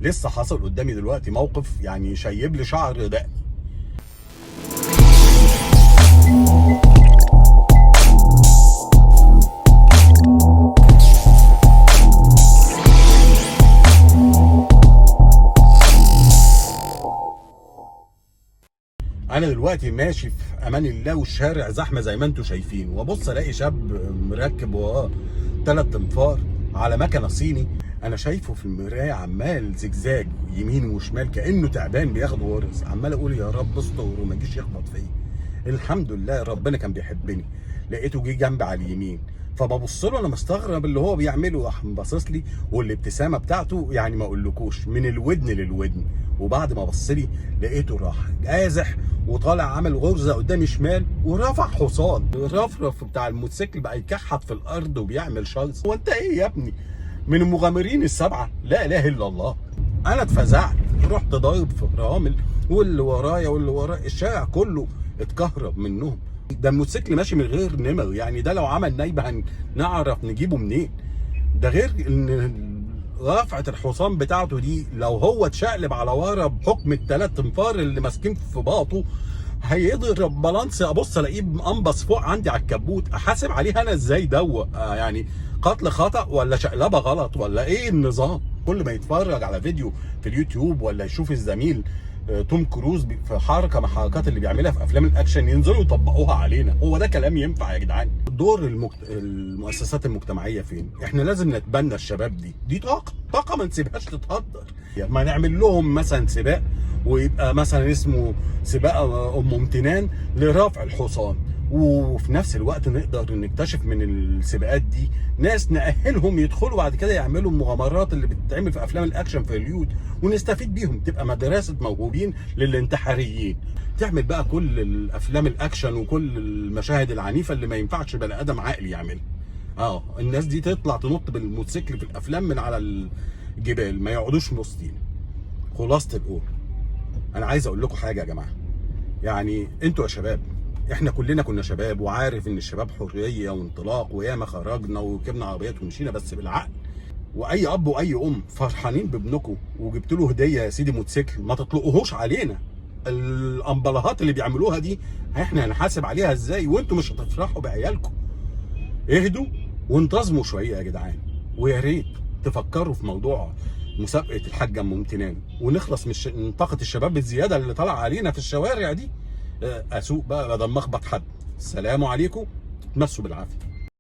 لسه حصل قدامي دلوقتي موقف يعني يشيب لي شعر دقن. انا دلوقتي ماشي في امان الله والشارع زحمه زي ما انتم شايفين، وابص الاقي شاب مركب وراه 3 انفار على مكنه صيني. انا شايفه في المرايه عمال زجزاج يمين وشمال كانه تعبان بياخد غرز، عمال اقول يا رب استر وما يجيش يخبط فيا. الحمد لله ربنا كان بيحبني، لقيته جه جنبي على اليمين، فببص له انا مستغرب اللي هو بيعمله، راح باصص لي والابتسامه بتاعته يعني ما اقولكوش من الودن للودن. وبعد ما بص لي لقيته راح قازح وطالع عامل غرزه قدامي شمال ورفع حصان. الرفرف بتاع الموتوسيكل بقى يكحت في الارض وبيعمل شرس. هو انت ايه يا ابني؟ من المغامرين السبعه؟ لا اله الا الله. انا اتفزعت، رحت ضارب في فرامل، واللي ورايا الشارع كله اتكهرب منهم. ده الموتوسيكل ماشي من غير نمر، يعني ده لو عمل نايبه هنعرف نجيبه منين؟ ده غير ان رفعه الحصان بتاعته دي لو هو اتشقلب على ورا بحكم ال3 انفار اللي ماسكين في باطه هيضرب بالانس، ابص الاقيه انبص فوق عندي على الكبوت. احاسب عليه انا ازاي دوت؟ يعني قتل خطا ولا شقلبه غلط ولا ايه النظام؟ كل ما يتفرج على فيديو في اليوتيوب ولا يشوف الزميل توم كروز في حركه من الحركات اللي بيعملها في افلام الاكشن ينزلوا يطبقوها علينا. هو ده كلام ينفع يا جدعان؟ دور المؤسسات المجتمعيه فين؟ احنا لازم نتبنى الشباب دي طاقه ما نسيبهاش تتهدر. يعني ما نعمل لهم مثلا سباق، ويبقى مثلا اسمه سباق ام امتنان لرفع الحصان، وفي نفس الوقت نقدر نكتشف من السباقات دي ناس نأهلهم يدخلوا بعد كده يعملوا المغامرات اللي بتتعمل في افلام الاكشن في هوليوود ونستفيد بيهم، تبقى مدرسه موهوبين للانتحاريين. تعمل بقى كل الافلام الاكشن وكل المشاهد العنيفه اللي ما ينفعش بني ادم عاقل يعملها. الناس دي تطلع تنط بالموتوسيكل في الافلام من على الجبال، ما يقعدوش وسطينا. خلاصه القول، انا عايز اقول لكم حاجه يا جماعه، يعني انتوا يا شباب، احنا كلنا كنا شباب، وعارف ان الشباب حريه وانطلاق، وياما خرجنا وركبنا عربيات ومشينا بس بالعقل. واي اب واي ام فرحانين بابنكم وجبت له هديه يا سيدي موتوسيكل، ما تطلقوهوش علينا. الامبلاهات اللي بيعملوها دي احنا هنحاسب عليها ازاي وانتوا مش هتفرحوا بعيالكم؟ اهدوا وانتظموا شويه يا جدعان، ويا ريت تفكروا في موضوع مسابقه الحاجه ام امتنان ونخلص من طاقه الشباب الزياده اللي طالعه علينا في الشوارع دي. اسوق بقى بدل ما اخبط حد. السلام عليكم، تمسوا بالعافيه.